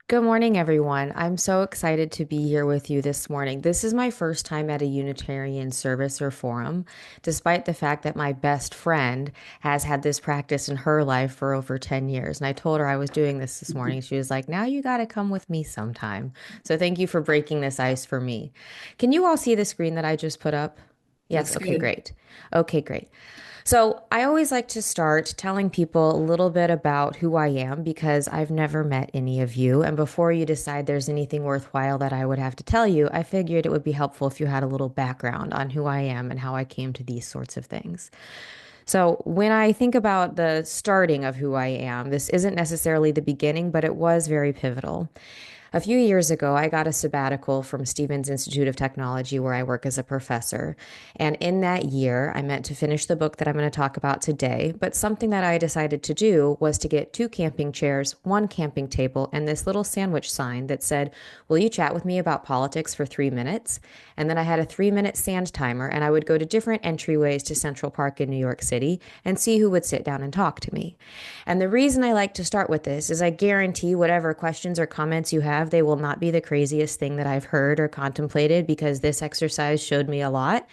Good morning, everyone. I'm so excited to be here with you this morning. This is my first time at a Unitarian service or forum, despite the fact that my best friend has had this practice in her life for over 10 years. And I told her I was doing this morning. She was like, now you got to come with me sometime. So thank you for breaking this ice for me. Can you all see the screen that I just put up? Yes. Looks Okay, good. great. Okay, great. So, I always like to start telling people a little bit about who I am because I've never met any of you. And before you decide there's anything worthwhile that I would have to tell you, I figured it would be helpful if you had a little background on who I am and how I came to these sorts of things. So, when I think about the starting of who I am, this isn't necessarily the beginning, but it was very pivotal. A few years ago, I got a sabbatical from Stevens Institute of Technology, where I work as a professor. And in that year, I meant to finish the book that I'm going to talk about today. But something that I decided to do was to get two camping chairs, one camping table, and this little sandwich sign that said, will you chat with me about politics for 3 minutes? And then I had a 3 minute sand timer, and I would go to different entryways to Central Park in New York City and see who would sit down and talk to me. And the reason I like to start with this is I guarantee whatever questions or comments you have, they will not be the craziest thing that I've heard or contemplated because this exercise showed me a lot.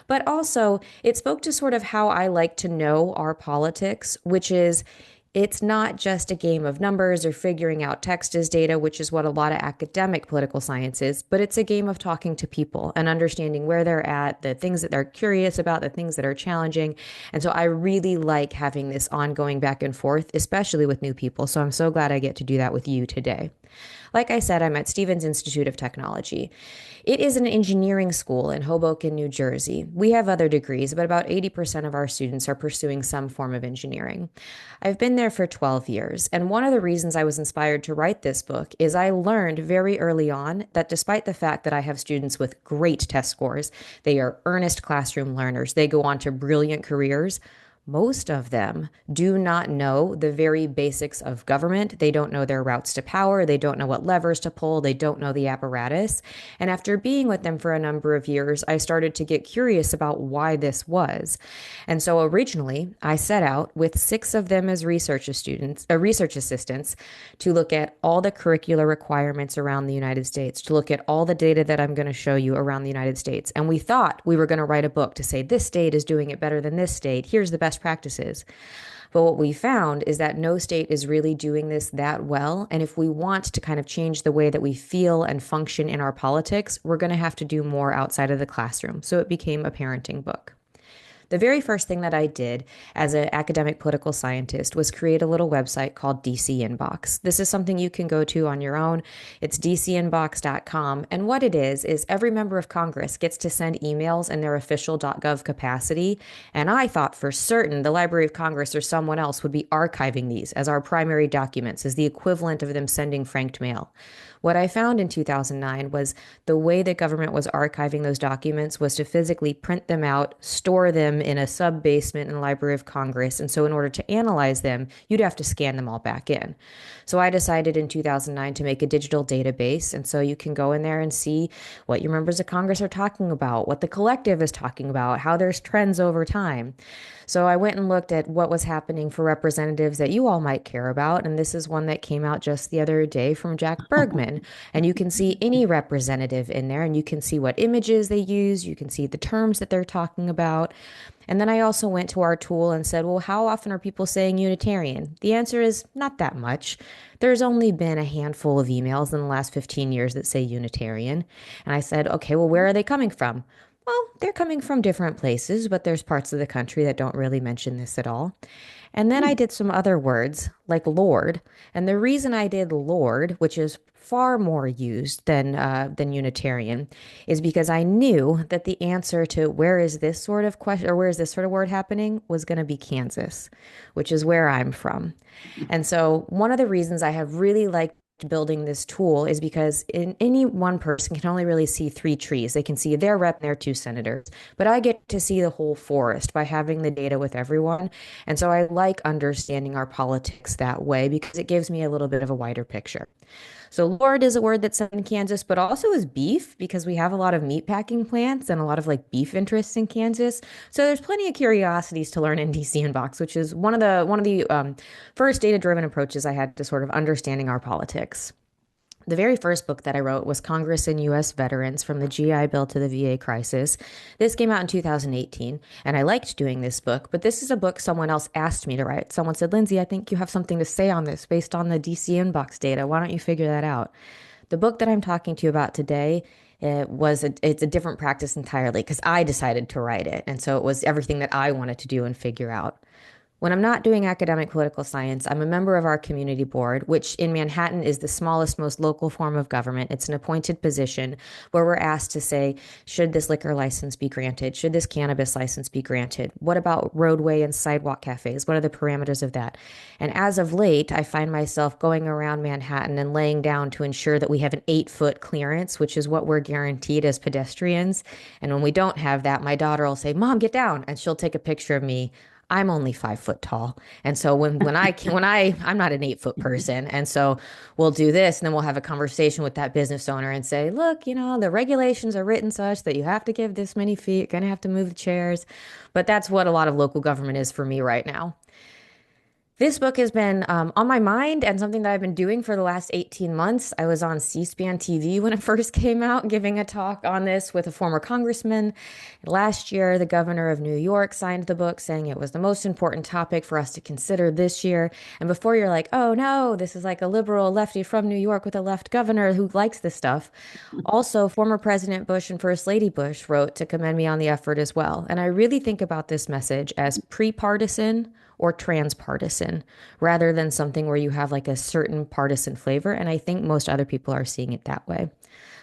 But also, it spoke to sort of how I like to know our politics, which is it's not just a game of numbers or figuring out text as data, which is what a lot of academic political science is, but it's a game of talking to people and understanding where they're at, the things that they're curious about, the things that are challenging. And so I really like having this ongoing back and forth, especially with new people. So I'm so glad I get to do that with you today. Like I said, I'm at Stevens Institute of Technology. It is an engineering school in Hoboken, New Jersey. We have other degrees, but about 80% of our students are pursuing some form of engineering. I've been there for 12 years, and one of the reasons I was inspired to write this book is I learned very early on that despite the fact that I have students with great test scores, they are earnest classroom learners, they go on to brilliant careers. Most of them do not know the very basics of government. They don't know their routes to power. They don't know what levers to pull. They don't know the apparatus. And after being with them for a number of years, I started to get curious about why this was. And so originally, I set out with six of them as research assistants, to look at all the curricular requirements around the United States, to look at all the data that I'm going to show you around the United States. And we thought we were going to write a book to say this state is doing it better than this state. Here's the best practices. But what we found is that no state is really doing this that well. And if we want to kind of change the way that we feel and function in our politics, we're going to have to do more outside of the classroom. So it became a parenting book. The very first thing that I did as an academic political scientist was create a little website called DCinbox. This is something you can go to on your own. It's DCinbox.com. And what it is every member of Congress gets to send emails in their official .gov capacity. And I thought for certain the Library of Congress or someone else would be archiving these as our primary documents, as the equivalent of them sending franked mail. What I found in 2009 was the way that government was archiving those documents was to physically print them out, store them in a sub basement in the Library of Congress. And so, in order to analyze them, you'd have to scan them all back in. So, I decided in 2009 to make a digital database. And so, you can go in there and see what your members of Congress are talking about, what the collective is talking about, how there's trends over time. So I went and looked at what was happening for representatives that you all might care about. And this is one that came out just the other day from Jack Bergman. And you can see any representative in there and you can see what images they use. You can see the terms that they're talking about. And then I also went to our tool and said, well, how often are people saying Unitarian? The answer is not that much. There's only been a handful of emails in the last 15 years that say Unitarian. And I said, okay, well, where are they coming from? Well, they're coming from different places, but there's parts of the country that don't really mention this at all. And then I did some other words like Lord. And the reason I did Lord, which is far more used than Unitarian, is because I knew that the answer to where is this sort of question or where is this sort of word happening was going to be Kansas, which is where I'm from. And so one of the reasons I have really liked building this tool is because any one person can only really see three trees. They can see their rep and their two senators, but I get to see the whole forest by having the data with everyone. And so I like understanding our politics that way because it gives me a little bit of a wider picture. So lord is a word that's in Kansas, but also is beef because we have a lot of meat packing plants and a lot of like beef interests in Kansas. So there's plenty of curiosities to learn in DCinbox, which is one of the first data-driven approaches I had to sort of understanding our politics. The very first book that I wrote was Congress and U.S. Veterans from the GI Bill to the VA Crisis. This came out in 2018, and I liked doing this book, but this is a book someone else asked me to write. Someone said, Lindsay, I think you have something to say on this based on the DCinbox data. Why don't you figure that out? The book that I'm talking to you about today, it's a different practice entirely because I decided to write it. And so it was everything that I wanted to do and figure out. When I'm not doing academic political science, I'm a member of our community board, which in Manhattan is the smallest, most local form of government. It's an appointed position where we're asked to say, should this liquor license be granted? Should this cannabis license be granted? What about roadway and sidewalk cafes? What are the parameters of that? And as of late, I find myself going around Manhattan and laying down to ensure that we have an 8 foot clearance, which is what we're guaranteed as pedestrians. And when we don't have that, my daughter will say, Mom, get down. And she'll take a picture of me. I'm only 5 foot tall. And so I'm not an 8 foot person. And so we'll do this and then we'll have a conversation with that business owner and say, look, the regulations are written such that you have to give this many feet. You're going to have to move the chairs. But that's what a lot of local government is for me right now. This book has been on my mind and something that I've been doing for the last 18 months. I was on C-SPAN TV when it first came out, giving a talk on this with a former congressman. Last year, the governor of New York signed the book saying it was the most important topic for us to consider this year. And before you're like, oh no, this is like a liberal lefty from New York with a left governor who likes this stuff. Also, former President Bush and First Lady Bush wrote to commend me on the effort as well. And I really think about this message as pre-partisan or transpartisan rather than something where you have like a certain partisan flavor. And I think most other people are seeing it that way.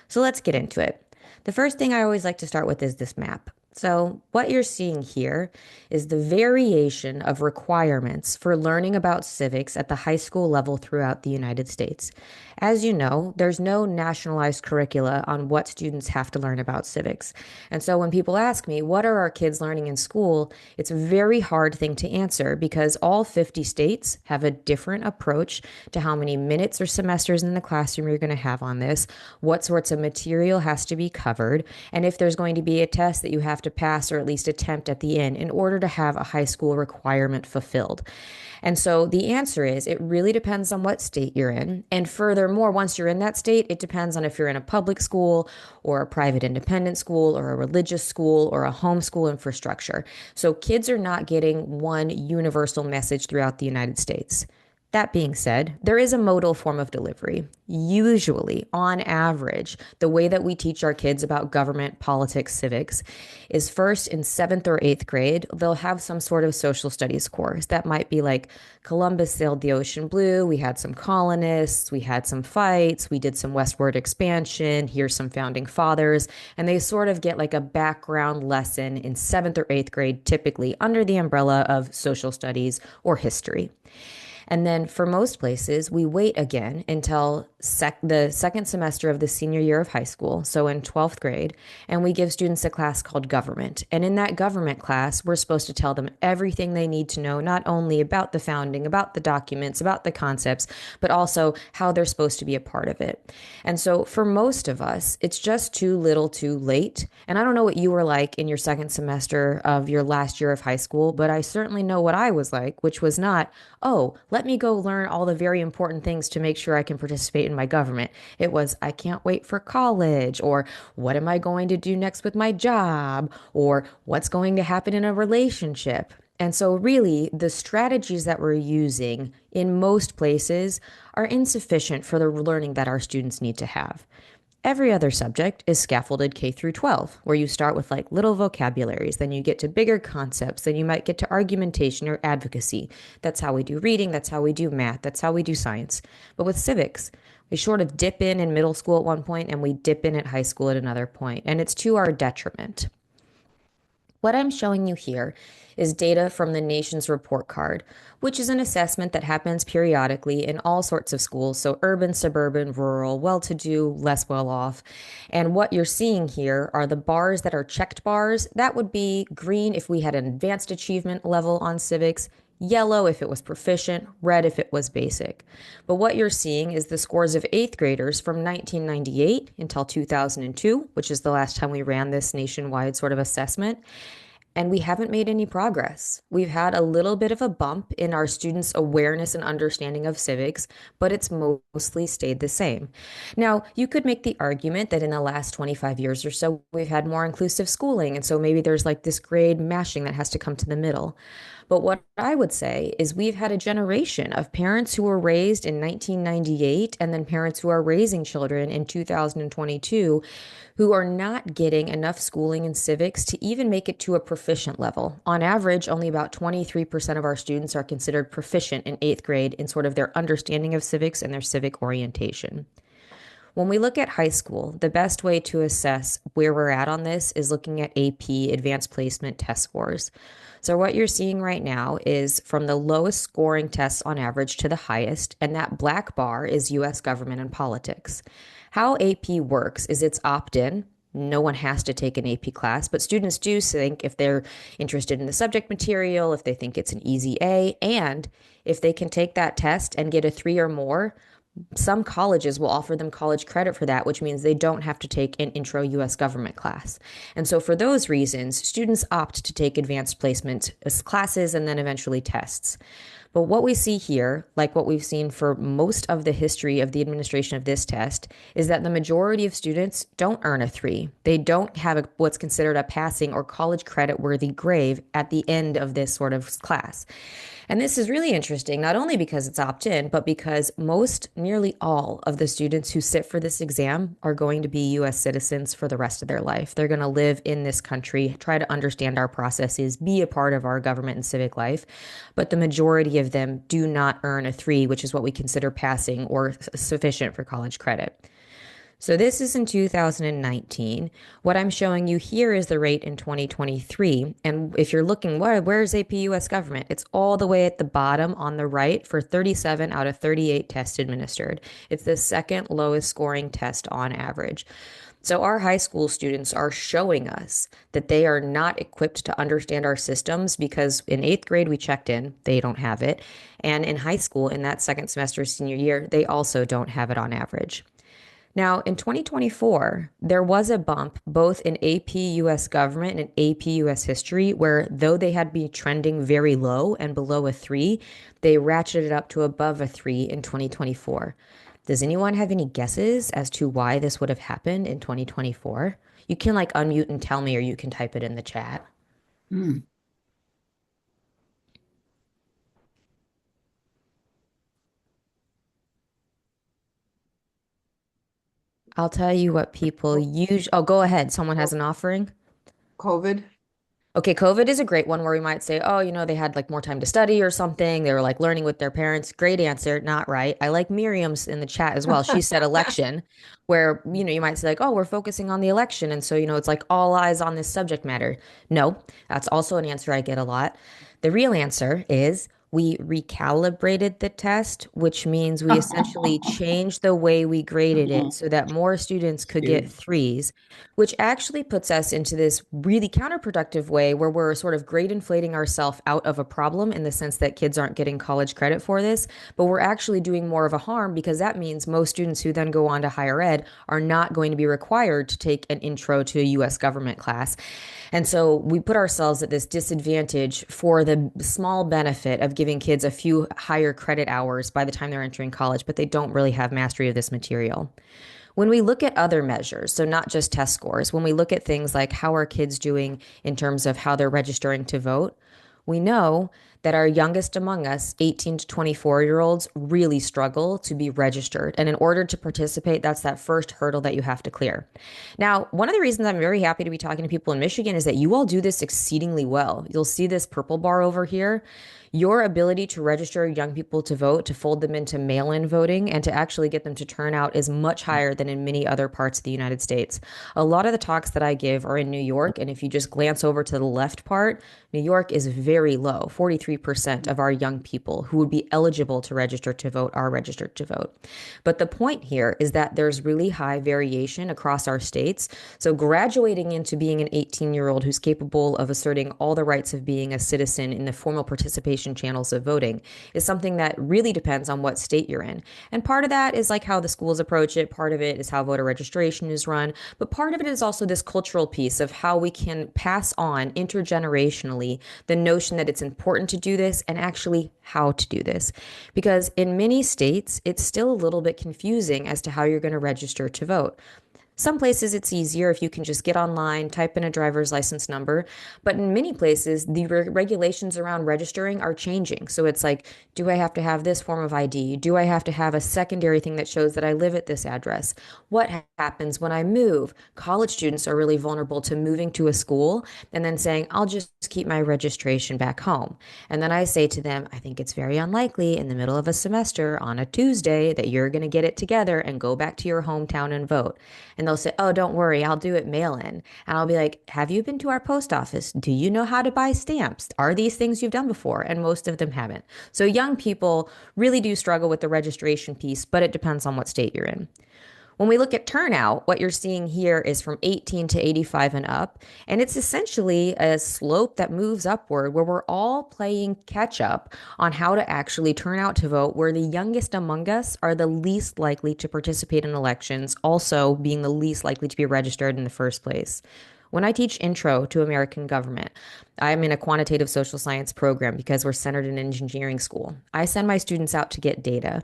So let's get into it. The first thing I always like to start with is this map. So what you're seeing here is the variation of requirements for learning about civics at the high school level throughout the United States. As you know, there's no nationalized curricula on what students have to learn about civics. And so when people ask me, what are our kids learning in school? It's a very hard thing to answer because all 50 states have a different approach to how many minutes or semesters in the classroom you're going to have on this, what sorts of material has to be covered, and if there's going to be a test that you have to pass or at least attempt at the end in order to have a high school requirement fulfilled. And so the answer is it really depends on what state you're in. And furthermore, once you're in that state, it depends on if you're in a public school or a private independent school or a religious school or a homeschool infrastructure. So kids are not getting one universal message throughout the United States. That being said, there is a modal form of delivery. Usually, on average, the way that we teach our kids about government, politics, civics is first in 7th or 8th grade, they'll have some sort of social studies course. That might be like Columbus sailed the ocean blue, we had some colonists, we had some fights, we did some westward expansion, here's some founding fathers, and they sort of get like a background lesson in 7th or 8th grade, typically under the umbrella of social studies or history. And then for most places, we wait again until the second semester of the senior year of high school, so in 12th grade, and we give students a class called government. And in that government class, we're supposed to tell them everything they need to know, not only about the founding, about the documents, about the concepts, but also how they're supposed to be a part of it. And so for most of us, it's just too little too late. And I don't know what you were like in your second semester of your last year of high school, but I certainly know what I was like, which was not, oh, let me go learn all the very important things to make sure I can participate in my government. It was, I can't wait for college, or what am I going to do next with my job, or what's going to happen in a relationship. And so really, the strategies that we're using in most places are insufficient for the learning that our students need to have. Every other subject is scaffolded K through 12, where you start with like little vocabularies, then you get to bigger concepts, then you might get to argumentation or advocacy. That's how we do reading, that's how we do math, that's how we do science. But with civics, we sort of dip in middle school at one point and we dip in at high school at another point, and it's to our detriment. What I'm showing you here is data from the nation's report card, which is an assessment that happens periodically in all sorts of schools, so urban, suburban, rural, well-to-do, less well-off. And what you're seeing here are the bars that are checked bars. That would be green if we had an advanced achievement level on civics, yellow if it was proficient, red if it was basic. But what you're seeing is the scores of 8th graders from 1998 until 2002, which is the last time we ran this nationwide sort of assessment. and we haven't made any progress. We've had a little bit of a bump in our students' awareness and understanding of civics, but it's mostly stayed the same. Now, you could make the argument that in the last 25 years or so, we've had more inclusive schooling, and so maybe there's like this grade mashing that has to come to the middle. But what I would say is we've had a generation of parents who were raised in 1998 and then parents who are raising children in 2022 who are not getting enough schooling in civics to even make it to a proficient level. On average, only about 23% of our students are considered proficient in eighth grade in sort of their understanding of civics and their civic orientation. When we look at high school, the best way to assess where we're at on this is looking at AP, Advanced Placement Test scores. So, what you're seeing right now is from the lowest scoring tests on average to the highest, and that black bar is US government and politics. How AP works is it's opt in. No one has to take an AP class, but students do think if they're interested in the subject material, if they think it's an easy A, and if they can take that test and get a three or more, some colleges will offer them college credit for that, which means they don't have to take an intro US government class. And so, for those reasons, students opt to take advanced placement classes and then eventually tests. But what we see here, like what we've seen for most of the history of the administration of this test, is that the majority of students don't earn a three. They don't have what's considered a passing or college credit worthy grade at the end of this sort of class. And this is really interesting, not only because it's opt in, but because nearly all of the students who sit for this exam are going to be US citizens for the rest of their life. They're going to live in this country, try to understand our processes, be a part of our government and civic life. But the majority of them do not earn a three, which is what we consider passing or sufficient for college credit. So this is in 2019. What I'm showing you here is the rate in 2023. And if you're looking, where's AP US government? It's all the way at the bottom on the right for 37 out of 38 tests administered. It's the second lowest scoring test on average. So our high school students are showing us that they are not equipped to understand our systems because in eighth grade we checked in, they don't have it. And in high school, in that second semester senior year, they also don't have it on average. Now, in 2024, there was a bump both in AP US government and AP US history, where though they had been trending very low and below a three, they ratcheted up to above a three in 2024. Does anyone have any guesses as to why this would have happened in 2024? You can like unmute and tell me, or you can type it in the chat. Hmm. I'll tell you what people use. Oh, go ahead. Someone has an offering. COVID. Okay, COVID is a great one where we might say, oh, they had like more time to study or something. They were like learning with their parents. Great answer, not right. I like Miriam's in the chat as well. She said election, where, you might say like, oh, we're focusing on the election. And so, it's like all eyes on this subject matter. No, that's also an answer I get a lot. The real answer is we recalibrated the test, which means we essentially changed the way we graded it so that more students could get Cute. threes, which actually puts us into this really counterproductive way where we're sort of grade inflating ourselves out of a problem in the sense that kids aren't getting college credit for this, but we're actually doing more of a harm because that means most students who then go on to higher ed are not going to be required to take an intro to a US government class. And so we put ourselves at this disadvantage for the small benefit of giving kids a few higher credit hours by the time they're entering college, but they don't really have mastery of this material. When we look at other measures, so not just test scores, when we look at things like how are kids doing in terms of how they're registering to vote, we know that our youngest among us, 18 to 24-year-olds, really struggle to be registered. And in order to participate, that's that first hurdle that you have to clear. Now, one of the reasons I'm very happy to be talking to people in Michigan is that you all do this exceedingly well. You'll see this purple bar over here. Your ability to register young people to vote, to fold them into mail-in voting, and to actually get them to turn out is much higher than in many other parts of the United States. A lot of the talks that I give are in New York, and if you just glance over to the left part, New York is very low. 43% of our young people who would be eligible to register to vote are registered to vote. But the point here is that there's really high variation across our states. So graduating into being an 18-year-old who's capable of asserting all the rights of being a citizen in the formal participation communication channels of voting is something that really depends on what state you're in. And part of that is like how the schools approach it. Part of it is how voter registration is run. But part of it is also this cultural piece of how we can pass on intergenerationally the notion that it's important to do this and actually how to do this. Because in many states, it's still a little bit confusing as to how you're going to register to vote. Some places it's easier if you can just get online, type in a driver's license number. But in many places, the regulations around registering are changing. So it's like, do I have to have this form of ID? Do I have to have a secondary thing that shows that I live at this address? What happens when I move? College students are really vulnerable to moving to a school and then saying, I'll just keep my registration back home. And then I say to them, I think it's very unlikely in the middle of a semester on a Tuesday that you're going to get it together and go back to your hometown and vote. And they'll say, oh, don't worry, I'll do it mail in. And I'll be like, have you been to our post office? Do you know how to buy stamps? Are these things you've done before? And most of them haven't. So young people really do struggle with the registration piece, but it depends on what state you're in. When we look at turnout, what you're seeing here is from 18 to 85 and up. And it's essentially a slope that moves upward where we're all playing catch up on how to actually turn out to vote, where the youngest among us are the least likely to participate in elections, also being the least likely to be registered in the first place. When I teach intro to American government, I'm in a quantitative social science program because we're centered in engineering school. I send my students out to get data.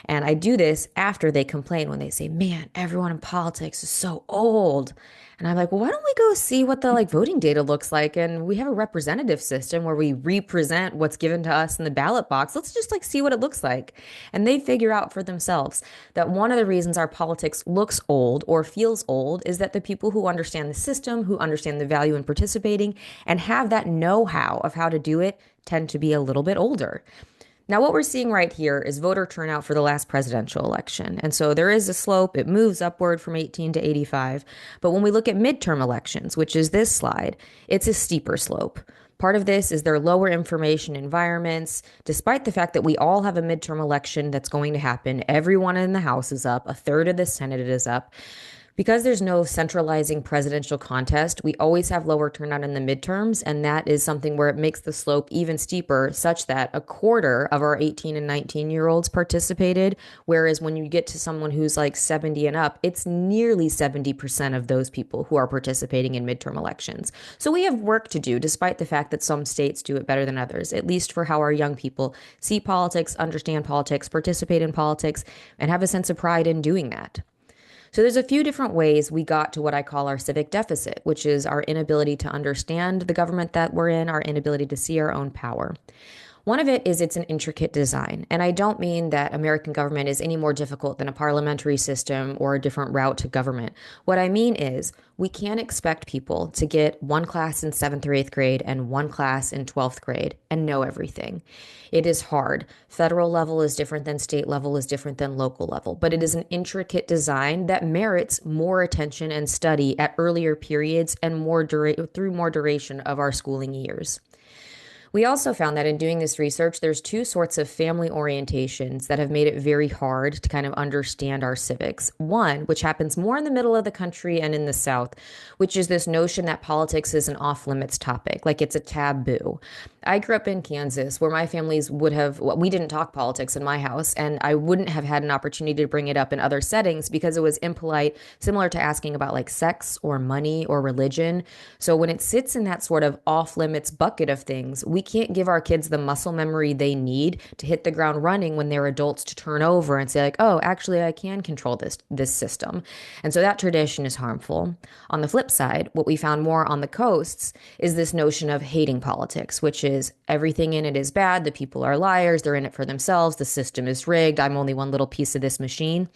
And I do this after they complain when they say, man, everyone in politics is so old. And I'm like, well, why don't we go see what the voting data looks like? And we have a representative system where we represent what's given to us in the ballot box. Let's just see what it looks like. And they figure out for themselves that one of the reasons our politics looks old or feels old is that the people who understand the system, who understand the value in participating and have that know-how of how to do it tend to be a little bit older. Now, what we're seeing right here is voter turnout for the last presidential election. And so there is a slope. It moves upward from 18 to 85. But when we look at midterm elections, which is this slide, it's a steeper slope. Part of this is their lower information environments, despite the fact that we all have a midterm election that's going to happen. Everyone in the House is up, a third of the Senate is up. Because there's no centralizing presidential contest, we always have lower turnout in the midterms, and that is something where it makes the slope even steeper, such that a quarter of our 18 and 19-year-olds participated, whereas when you get to someone who's like 70 and up, it's nearly 70% of those people who are participating in midterm elections. So we have work to do, despite the fact that some states do it better than others, at least for how our young people see politics, understand politics, participate in politics, and have a sense of pride in doing that. So there's a few different ways we got to what I call our civic deficit, which is our inability to understand the government that we're in, our inability to see our own power. One of it is it's an intricate design. And I don't mean that American government is any more difficult than a parliamentary system or a different route to government. What I mean is we can't expect people to get one class in seventh or eighth grade and one class in 12th grade and know everything. It is hard. Federal level is different than state level is different than local level, but it is an intricate design that merits more attention and study at earlier periods and through more duration of our schooling years. We also found that in doing this research, there's two sorts of family orientations that have made it very hard to kind of understand our civics. One, which happens more in the middle of the country and in the South, which is this notion that politics is an off-limits topic, like it's a taboo. I grew up in Kansas where my families we didn't talk politics in my house, and I wouldn't have had an opportunity to bring it up in other settings because it was impolite, similar to asking about like sex or money or religion. So when it sits in that sort of off-limits bucket of things, we can't give our kids the muscle memory they need to hit the ground running when they're adults to turn over and say like, oh, actually I can control this system. And so that tradition is harmful. On the flip side, what we found more on the coasts is this notion of hating politics, which is everything in it is bad. The people are liars. They're in it for themselves. The system is rigged. I'm only one little piece of this machine.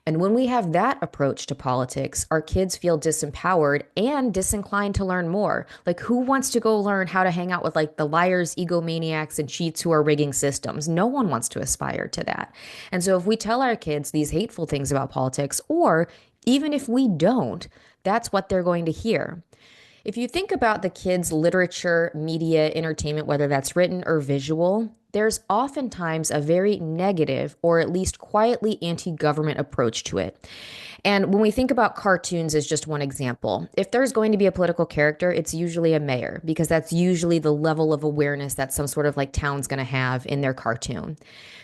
And when we have that approach to politics, our kids feel disempowered and disinclined to learn more. Like, who wants to go learn how to hang out with like the liars, egomaniacs, and cheats who are rigging systems? No one wants to aspire to that. And so if we tell our kids these hateful things about politics, or even if we don't, that's what they're going to hear. If you think about the kids' literature, media, entertainment, whether that's written or visual, there's oftentimes a very negative or at least quietly anti-government approach to it. And when we think about cartoons as just one example, if there's going to be a political character, it's usually a mayor because that's usually the level of awareness that some sort of like town's going to have in their cartoon.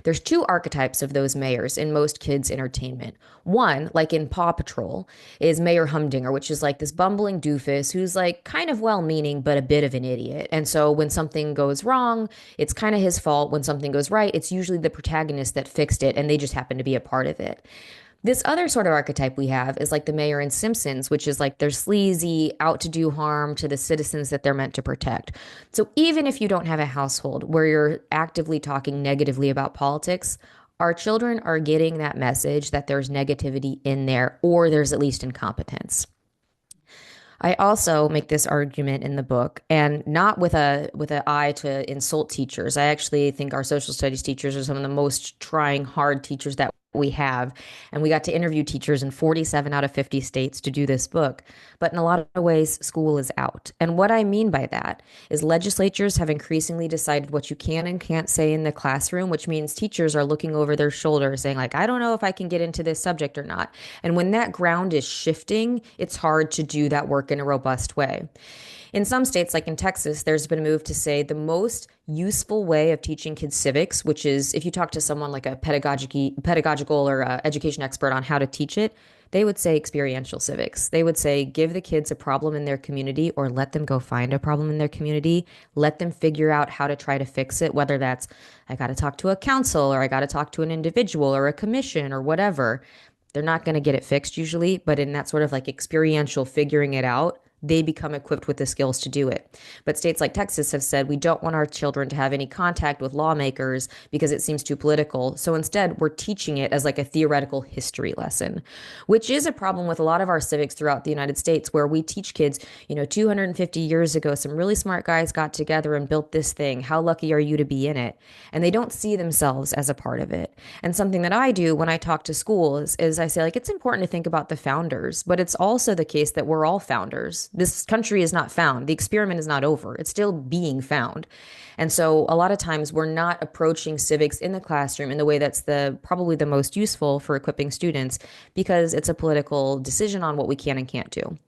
There's two archetypes of those mayors in most kids' entertainment. One, like in Paw Patrol, is Mayor Humdinger, which is like this bumbling doofus who's like kind of well meaning, but a bit of an idiot. And so when something goes wrong, it's kind of his fault. When something goes right, it's usually the protagonist that fixed it and they just happen to be a part of it. This other sort of archetype we have is like the mayor in Simpsons, which is like they're sleazy, out to do harm to the citizens that they're meant to protect. So even if you don't have a household where you're actively talking negatively about politics, our children are getting that message that there's negativity in there or there's at least incompetence. I also make this argument in the book, and not with an eye to insult teachers. I actually think our social studies teachers are some of the most trying, hard teachers that we have. And we got to interview teachers in 47 out of 50 states to do this book. But in a lot of ways, school is out. And what I mean by that is legislatures have increasingly decided what you can and can't say in the classroom, which means teachers are looking over their shoulder saying, like, I don't know if I can get into this subject or not. And when that ground is shifting, it's hard to do that work in a robust way. In some states, like in Texas, there's been a move to say the most useful way of teaching kids civics, which is if you talk to someone like a pedagogical or education expert on how to teach it, they would say experiential civics. They would say give the kids a problem in their community or let them go find a problem in their community. Let them figure out how to try to fix it, whether that's I got to talk to a council or I got to talk to an individual or a commission or whatever. They're not going to get it fixed usually, but in that sort of like experiential figuring it out, they become equipped with the skills to do it. But states like Texas have said we don't want our children to have any contact with lawmakers because it seems too political. So instead, we're teaching it as like a theoretical history lesson, which is a problem with a lot of our civics throughout the United States, where we teach kids, 250 years ago, some really smart guys got together and built this thing. How lucky are you to be in it? And they don't see themselves as a part of it. And something that I do when I talk to schools is I say, like, it's important to think about the founders, but it's also the case that we're all founders. This country is not found. The experiment is not over. It's still being found. And so a lot of times we're not approaching civics in the classroom in the way that's the probably the most useful for equipping students because it's a political decision on what we can and can't do.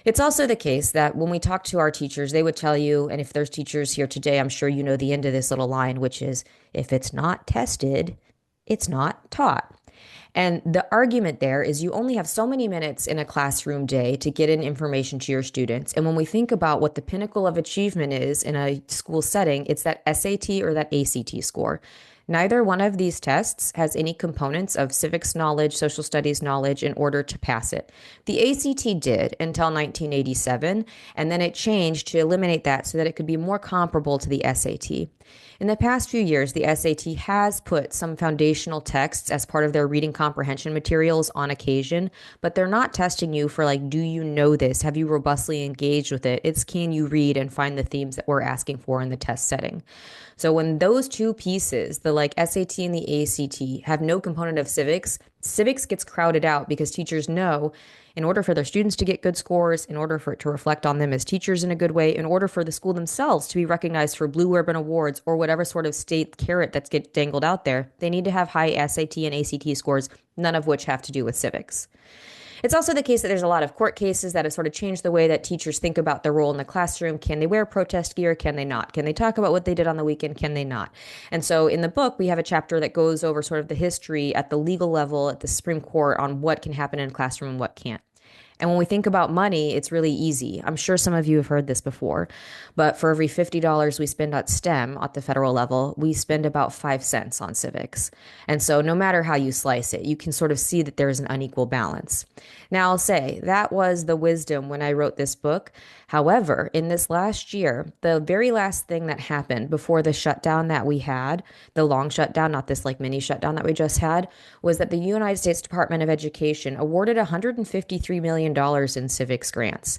It's also the case that when we talk to our teachers, they would tell you, and if there's teachers here today, I'm sure you know the end of this little line, which is if it's not tested, it's not taught. And the argument there is you only have so many minutes in a classroom day to get in information to your students. And when we think about what the pinnacle of achievement is in a school setting, it's that SAT or that ACT score. Neither one of these tests has any components of civics knowledge, social studies knowledge in order to pass it. The ACT did until 1987, and then it changed to eliminate that so that it could be more comparable to the SAT. In the past few years, the SAT has put some foundational texts as part of their reading comprehension materials on occasion, but they're not testing you for like, do you know this? Have you robustly engaged with it? It's can you read and find the themes that we're asking for in the test setting. So when those two pieces, the like SAT and the ACT, have no component of civics, civics gets crowded out because teachers know in order for their students to get good scores, in order for it to reflect on them as teachers in a good way, in order for the school themselves to be recognized for Blue Ribbon Awards or whatever sort of state carrot that's get dangled out there, they need to have high SAT and ACT scores, none of which have to do with civics. It's also the case that there's a lot of court cases that have sort of changed the way that teachers think about their role in the classroom. Can they wear protest gear? Can they not? Can they talk about what they did on the weekend? Can they not? And so in the book, we have a chapter that goes over sort of the history at the legal level at the Supreme Court on what can happen in a classroom and what can't. And when we think about money, it's really easy. I'm sure some of you have heard this before, but for every $50 we spend on STEM at the federal level, we spend about 5 cents on civics. And so no matter how you slice it, you can sort of see that there's an unequal balance. Now, I'll say that was the wisdom when I wrote this book. However, in this last year, the very last thing that happened before the shutdown that we had, the long shutdown, not this like mini shutdown that we just had, was that the United States Department of Education awarded $153 million in civics grants.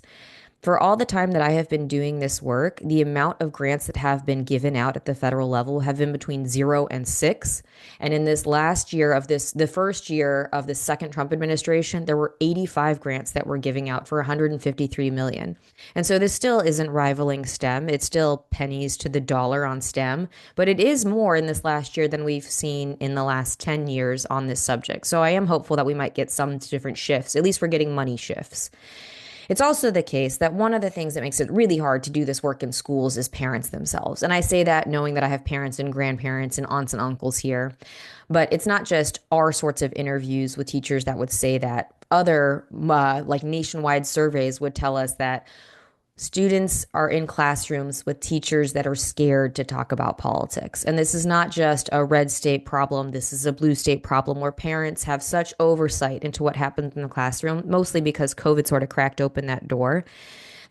For all the time that I have been doing this work, the amount of grants that have been given out at the federal level have been between 0 and 6. And in this last year of this, the first year of the second Trump administration, there were 85 grants that were giving out for 153 million. And so this still isn't rivaling STEM. It's still pennies to the dollar on STEM, but it is more in this last year than we've seen in the last 10 years on this subject. So I am hopeful that we might get some different shifts. At least we're getting money shifts. It's also the case that one of the things that makes it really hard to do this work in schools is parents themselves. And I say that knowing that I have parents and grandparents and aunts and uncles here. But it's not just our sorts of interviews with teachers that would say that. Other, like nationwide surveys would tell us that students are in classrooms with teachers that are scared to talk about politics. And this is not just a red state problem. This is a blue state problem where parents have such oversight into what happens in the classroom, mostly because COVID sort of cracked open that door,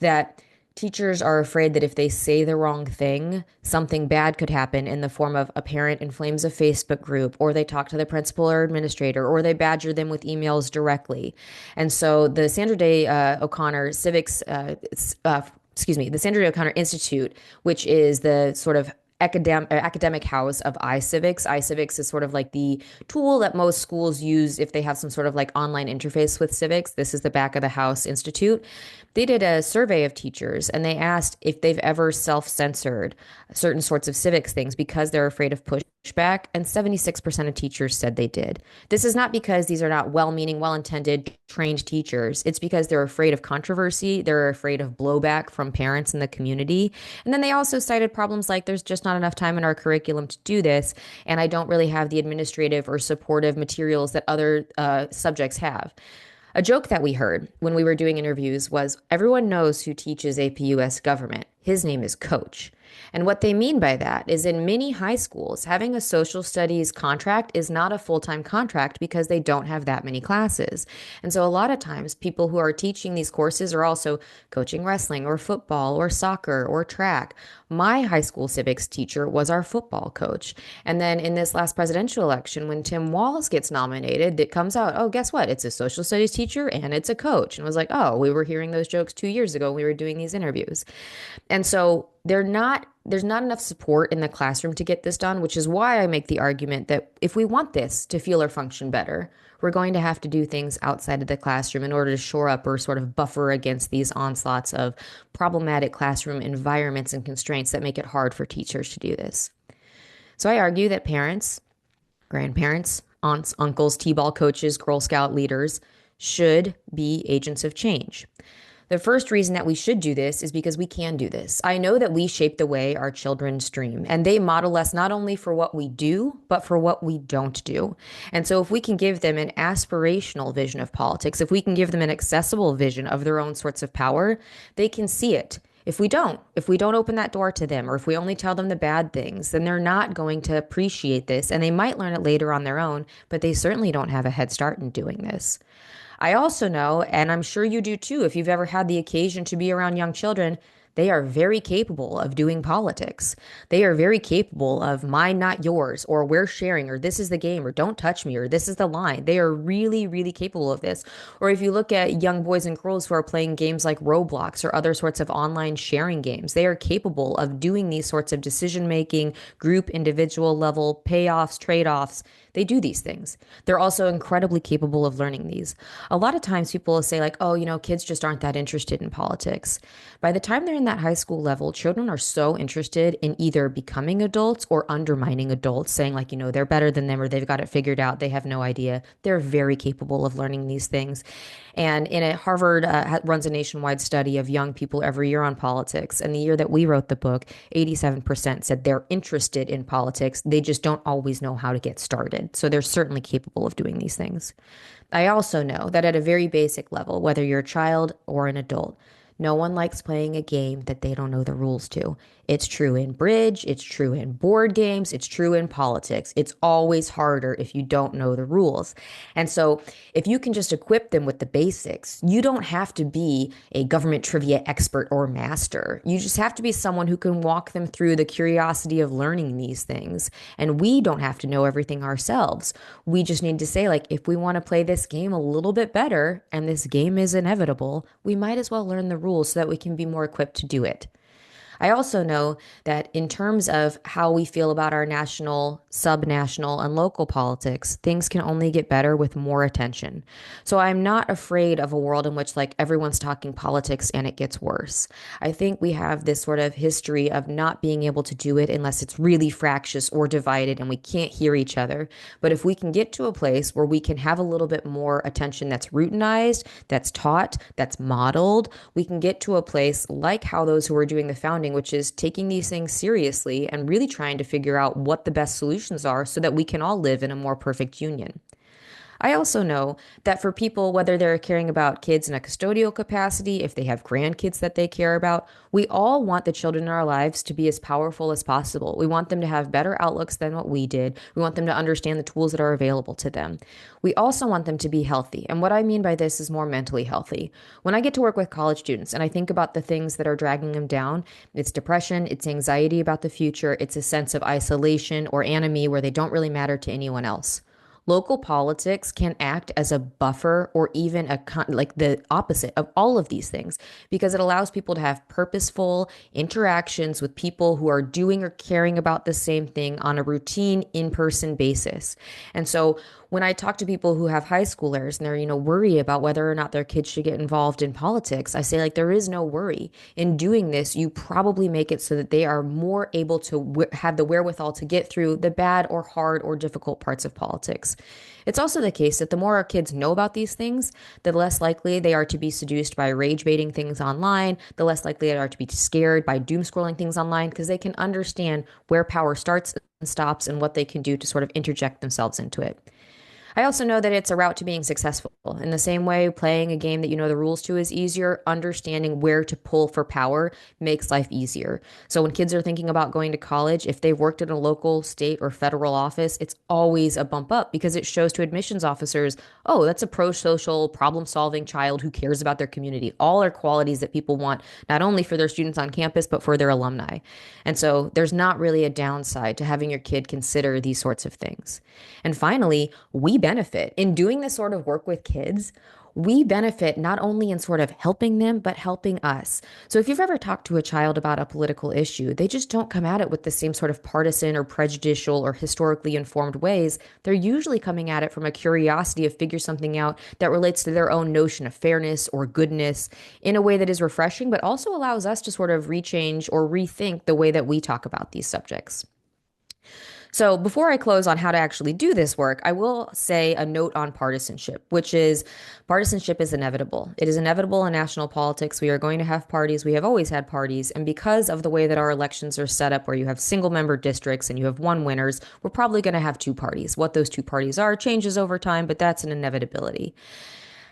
that teachers are afraid that if they say the wrong thing, something bad could happen in the form of a parent inflames a Facebook group, or they talk to the principal or administrator, or they badger them with emails directly. And so the Sandra Day O'Connor Civics, the Sandra Day O'Connor Institute, which is the sort of academic house of iCivics. iCivics is sort of like the tool that most schools use if they have some sort of like online interface with civics. This is the back of the house institute. They did a survey of teachers and they asked if they've ever self-censored certain sorts of civics things because they're afraid of pushback, and 76% of teachers said they did. This is not because these are not well-meaning, well-intended, trained teachers. It's because they're afraid of controversy, they're afraid of blowback from parents in the community. And then they also cited problems like there's just not enough time in our curriculum to do this, and I don't really have the administrative or supportive materials that other subjects have. A joke that we heard when we were doing interviews was everyone knows who teaches APUS government. His name is Coach. And what they mean by that is in many high schools, having a social studies contract is not a full-time contract because they don't have that many classes. And so a lot of times people who are teaching these courses are also coaching wrestling or football or soccer or track. My high school civics teacher was our football coach. And then in this last presidential election, when Tim Walz gets nominated, it comes out, oh, guess what? It's a social studies teacher and it's a coach. And I was like, oh, we were hearing those jokes 2 years ago when we were doing these interviews. And so there's not enough support in the classroom to get this done, which is why I make the argument that if we want this to feel or function better, we're going to have to do things outside of the classroom in order to shore up or sort of buffer against these onslaughts of problematic classroom environments and constraints that make it hard for teachers to do this. So I argue that parents, grandparents, aunts, uncles, T-ball coaches, Girl Scout leaders should be agents of change. The first reason that we should do this is because we can do this. I know that we shape the way our children stream, and they model us not only for what we do, but for what we don't do. And so if we can give them an aspirational vision of politics, if we can give them an accessible vision of their own sorts of power, they can see it. If we don't open that door to them, or if we only tell them the bad things, then they're not going to appreciate this, and they might learn it later on their own, but they certainly don't have a head start in doing this. I also know, and I'm sure you do too, if you've ever had the occasion to be around young children, they are very capable of doing politics. They are very capable of mine, not yours, or we're sharing, or this is the game, or don't touch me, or this is the line. They are really, really capable of this. Or if you look at young boys and girls who are playing games like Roblox or other sorts of online sharing games, they are capable of doing these sorts of decision making, group, individual level payoffs, trade offs. They do these things. They're also incredibly capable of learning these. A lot of times people will say, like, oh, kids just aren't that interested in politics. By the time they're in that high school level, children are so interested in either becoming adults or undermining adults, saying, like, they're better than them or they've got it figured out. They have no idea. They're very capable of learning these things. And in a Harvard runs a nationwide study of young people every year on politics. And the year that we wrote the book, 87% said they're interested in politics. They just don't always know how to get started. So they're certainly capable of doing these things. I also know that at a very basic level, whether you're a child or an adult, no one likes playing a game that they don't know the rules to. It's true in bridge, it's true in board games, it's true in politics. It's always harder if you don't know the rules. And so, if you can just equip them with the basics, you don't have to be a government trivia expert or master. You just have to be someone who can walk them through the curiosity of learning these things. And we don't have to know everything ourselves. We just need to say, like, if we want to play this game a little bit better, and this game is inevitable, we might as well learn the rules so that we can be more equipped to do it. I also know that in terms of how we feel about our national, subnational, and local politics, things can only get better with more attention. So I'm not afraid of a world in which like everyone's talking politics and it gets worse. I think we have this sort of history of not being able to do it unless it's really fractious or divided and we can't hear each other. But if we can get to a place where we can have a little bit more attention that's routinized, that's taught, that's modeled, we can get to a place like how those who are doing the founding, which is taking these things seriously and really trying to figure out what the best solutions are so that we can all live in a more perfect union. I also know that for people, whether they're caring about kids in a custodial capacity, if they have grandkids that they care about, we all want the children in our lives to be as powerful as possible. We want them to have better outlooks than what we did. We want them to understand the tools that are available to them. We also want them to be healthy. And what I mean by this is more mentally healthy. When I get to work with college students and I think about the things that are dragging them down, it's depression, it's anxiety about the future, it's a sense of isolation or anomie where they don't really matter to anyone else. Local politics can act as a buffer or even like the opposite of all of these things because it allows people to have purposeful interactions with people who are doing or caring about the same thing on a routine in-person basis. And so when I talk to people who have high schoolers and they're, worry about whether or not their kids should get involved in politics, I say, like, there is no worry. In doing this, you probably make it so that they are more able to have the wherewithal to get through the bad or hard or difficult parts of politics. It's also the case that the more our kids know about these things, the less likely they are to be seduced by rage baiting things online, the less likely they are to be scared by doom scrolling things online because they can understand where power starts and stops and what they can do to sort of interject themselves into it. I also know that it's a route to being successful. In the same way, playing a game that you know the rules to is easier, understanding where to pull for power makes life easier. So when kids are thinking about going to college, if they've worked in a local, state, or federal office, it's always a bump up because it shows to admissions officers, oh, that's a pro-social, problem-solving child who cares about their community. All are qualities that people want, not only for their students on campus, but for their alumni. And so there's not really a downside to having your kid consider these sorts of things. And finally, we benefit in doing this sort of work with kids. We benefit not only in sort of helping them, but helping us. So if you've ever talked to a child about a political issue, they just don't come at it with the same sort of partisan or prejudicial or historically informed ways. They're usually coming at it from a curiosity of figure something out that relates to their own notion of fairness or goodness in a way that is refreshing, but also allows us to sort of rechange or rethink the way that we talk about these subjects. So before I close on how to actually do this work, I will say a note on partisanship, which is partisanship is inevitable. It is inevitable in national politics. We are going to have parties. We have always had parties. And because of the way that our elections are set up, where you have single member districts and you have one winners, we're probably going to have two parties. What those two parties are changes over time, but that's an inevitability.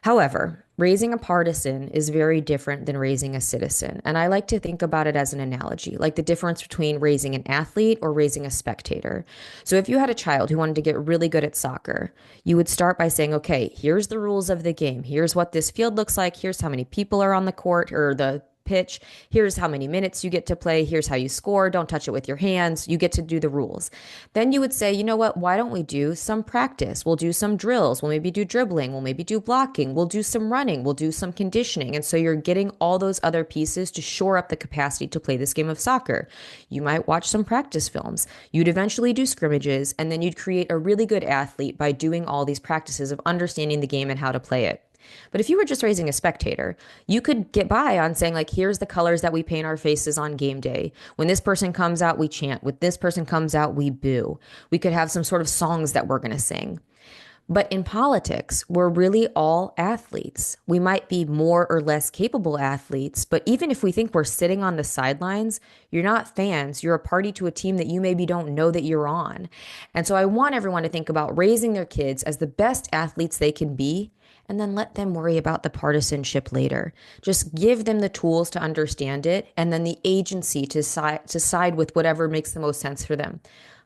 However, raising a partisan is very different than raising a citizen. And I like to think about it as an analogy, like the difference between raising an athlete or raising a spectator. So if you had a child who wanted to get really good at soccer, you would start by saying, okay, here's the rules of the game. Here's what this field looks like. Here's how many people are on the court or the pitch. Here's how many minutes you get to play. Here's how you score. Don't touch it with your hands. You get to do the rules. Then you would say, you know what? Why don't we do some practice? We'll do some drills. We'll maybe do dribbling. We'll maybe do blocking. We'll do some running. We'll do some conditioning. And so you're getting all those other pieces to shore up the capacity to play this game of soccer. You might watch some practice films. You'd eventually do scrimmages, and then you'd create a really good athlete by doing all these practices of understanding the game and how to play it. But if you were just raising a spectator, you could get by on saying, like, here's the colors that we paint our faces on game day. When this person comes out, we chant. When this person comes out, we boo. We could have some sort of songs that we're going to sing. But in politics, we're really all athletes. We might be more or less capable athletes, but even if we think we're sitting on the sidelines, you're not fans. You're a party to a team that you maybe don't know that you're on. And so I want everyone to think about raising their kids as the best athletes they can be, and then let them worry about the partisanship later. Just give them the tools to understand it, and then the agency to side with whatever makes the most sense for them.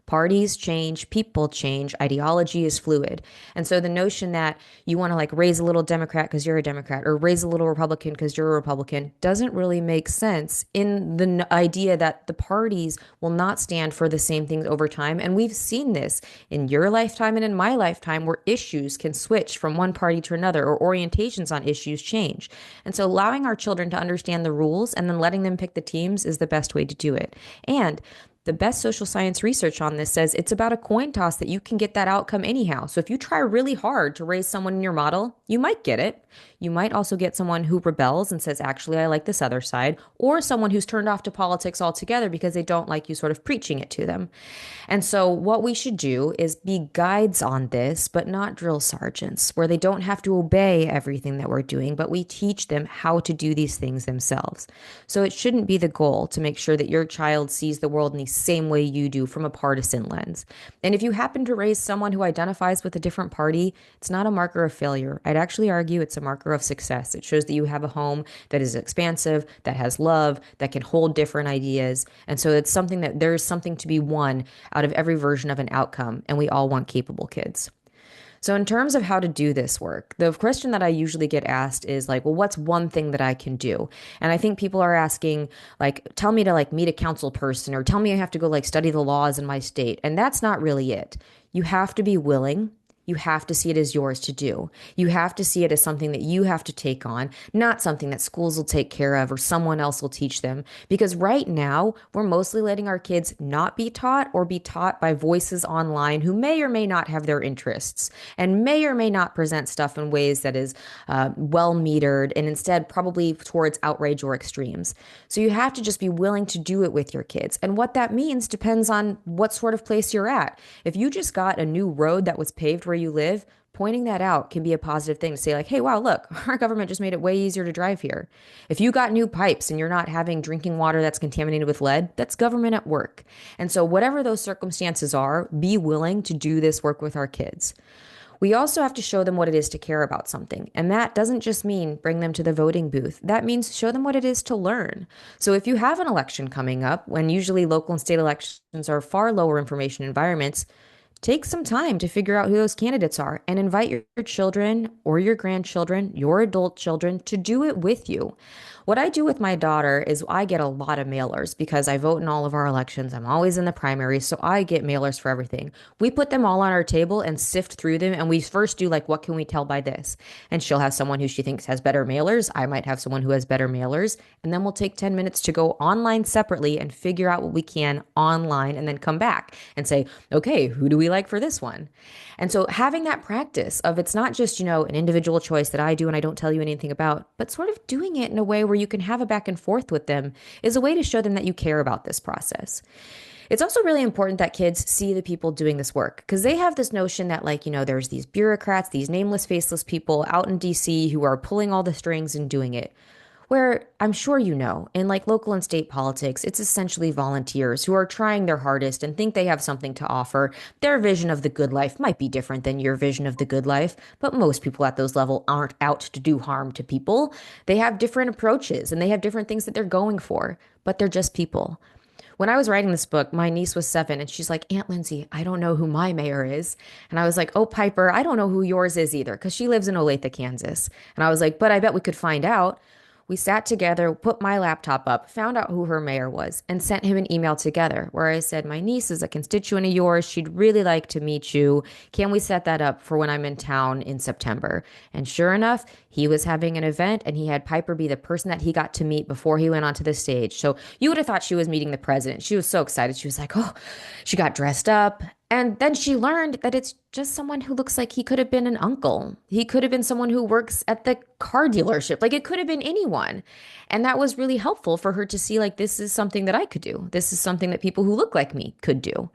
Parties change, people change, ideology is fluid. And so the notion that you want to like raise a little Democrat because you're a Democrat or raise a little Republican because you're a Republican doesn't really make sense in the idea that the parties will not stand for the same things over time. And we've seen this in your lifetime and in my lifetime where issues can switch from one party to another or orientations on issues change. And so allowing our children to understand the rules and then letting them pick the teams is the best way to do it. And the best social science research on this says it's about a coin toss that you can get that outcome anyhow. So if you try really hard to raise someone in your model, you might get it. You might also get someone who rebels and says, actually, I like this other side, or someone who's turned off to politics altogether because they don't like you sort of preaching it to them. And so what we should do is be guides on this, but not drill sergeants, where they don't have to obey everything that we're doing, but we teach them how to do these things themselves. So it shouldn't be the goal to make sure that your child sees the world in the same way you do from a partisan lens. And if you happen to raise someone who identifies with a different party, it's not a marker of failure. I'd actually argue it's a marker of success. It shows that you have a home that is expansive, that has love, that can hold different ideas. And so it's something that there's something to be won out of every version of an outcome, and we all want capable kids. So, in terms of how to do this work, the question that I usually get asked is like, well, what's one thing that I can do? And I think people are asking, like, tell me to like meet a council person or tell me I have to go like study the laws in my state. And that's not really it. You have to be willing. You have to see it as yours to do. You have to see it as something that you have to take on, not something that schools will take care of or someone else will teach them. Because right now, we're mostly letting our kids not be taught or be taught by voices online who may or may not have their interests and may or may not present stuff in ways that is well metered and instead probably towards outrage or extremes. So you have to just be willing to do it with your kids. And what that means depends on what sort of place you're at. If you just got a new road that was paved where you live, pointing that out can be a positive thing to say, like, hey, wow, look, our government just made it way easier to drive here. If you got new pipes and you're not having drinking water that's contaminated with lead, that's government at work. And so, whatever those circumstances are, be willing to do this work with our kids. We also have to show them what it is to care about something. And that doesn't just mean bring them to the voting booth. That means show them what it is to learn. So if you have an election coming up, when usually local and state elections are far lower information environments, take some time to figure out who those candidates are and invite your children or your grandchildren, your adult children, to do it with you. What I do with my daughter is I get a lot of mailers because I vote in all of our elections. I'm always in the primaries, so I get mailers for everything. We put them all on our table and sift through them, and we first do like, what can we tell by this? And she'll have someone who she thinks has better mailers. I might have someone who has better mailers, and then we'll take 10 minutes to go online separately and figure out what we can online and then come back and say, okay, who do we like for this one? And so having that practice of it's not just, an individual choice that I do and I don't tell you anything about, but sort of doing it in a way where you can have a back and forth with them is a way to show them that you care about this process. It's also really important that kids see the people doing this work because they have this notion that, like, there's these bureaucrats, these nameless, faceless people out in DC who are pulling all the strings and doing it. Where I'm sure in like local and state politics, it's essentially volunteers who are trying their hardest and think they have something to offer. Their vision of the good life might be different than your vision of the good life, but most people at those levels aren't out to do harm to people. They have different approaches and they have different things that they're going for, but they're just people. When I was writing this book, my niece was 7 and she's like, Aunt Lindsay, I don't know who my mayor is. And I was like, oh, Piper, I don't know who yours is either because she lives in Olathe, Kansas. And I was like, but I bet we could find out. We sat together, put my laptop up, found out who her mayor was, and sent him an email together where I said, my niece is a constituent of yours. She'd really like to meet you. Can we set that up for when I'm in town in September? And sure enough, he was having an event and he had Piper be the person that he got to meet before he went onto the stage. So you would have thought she was meeting the president. She was so excited. She was like, oh, she got dressed up. And then she learned that it's just someone who looks like he could have been an uncle. He could have been someone who works at the car dealership. Like it could have been anyone. And that was really helpful for her to see, like, this is something that I could do. This is something that people who look like me could do.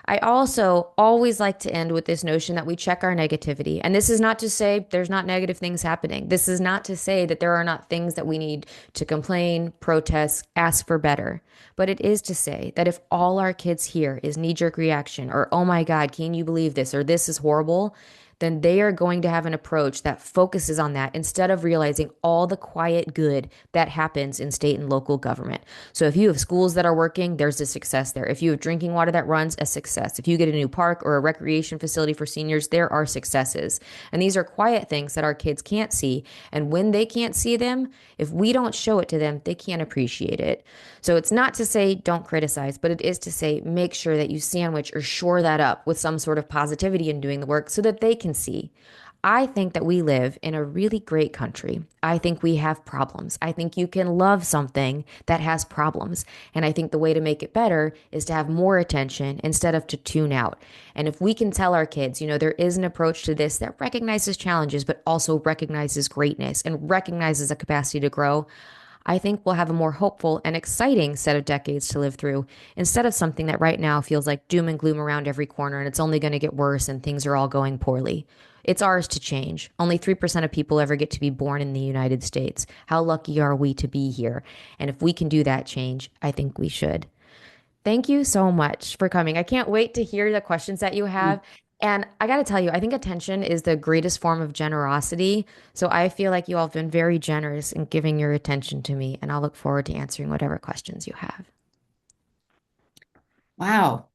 I also always like to end with this notion that we check our negativity. And this is not to say there's not negative things happening. This is not to say that there are not things that we need to complain, protest, ask for better. But it is to say that if all our kids hear is knee jerk reaction or, oh my God, can you believe this? Or this is horrible, then they are going to have an approach that focuses on that instead of realizing all the quiet good that happens in state and local government. So if you have schools that are working, there's a success there. If you have drinking water that runs, a success. If you get a new park or a recreation facility for seniors, there are successes. And these are quiet things that our kids can't see. And when they can't see them, if we don't show it to them, they can't appreciate it. So it's not to say don't criticize, but it is to say make sure that you sandwich or shore that up with some sort of positivity in doing the work so that they can see. I think that we live in a really great country. I think we have problems. I think you can love something that has problems. And I think the way to make it better is to have more attention instead of to tune out. And if we can tell our kids, there is an approach to this that recognizes challenges, but also recognizes greatness and recognizes a capacity to grow, I think we'll have a more hopeful and exciting set of decades to live through instead of something that right now feels like doom and gloom around every corner and it's only going to get worse and things are all going poorly. It's ours to change. Only 3% of people ever get to be born in the United States. How lucky are we to be here? And if we can do that change, I think we should. Thank you so much for coming. I can't wait to hear the questions that you Mm. have. And I got to tell you, I think attention is the greatest form of generosity. So I feel like you all have been very generous in giving your attention to me, and I'll look forward to answering whatever questions you have. Wow.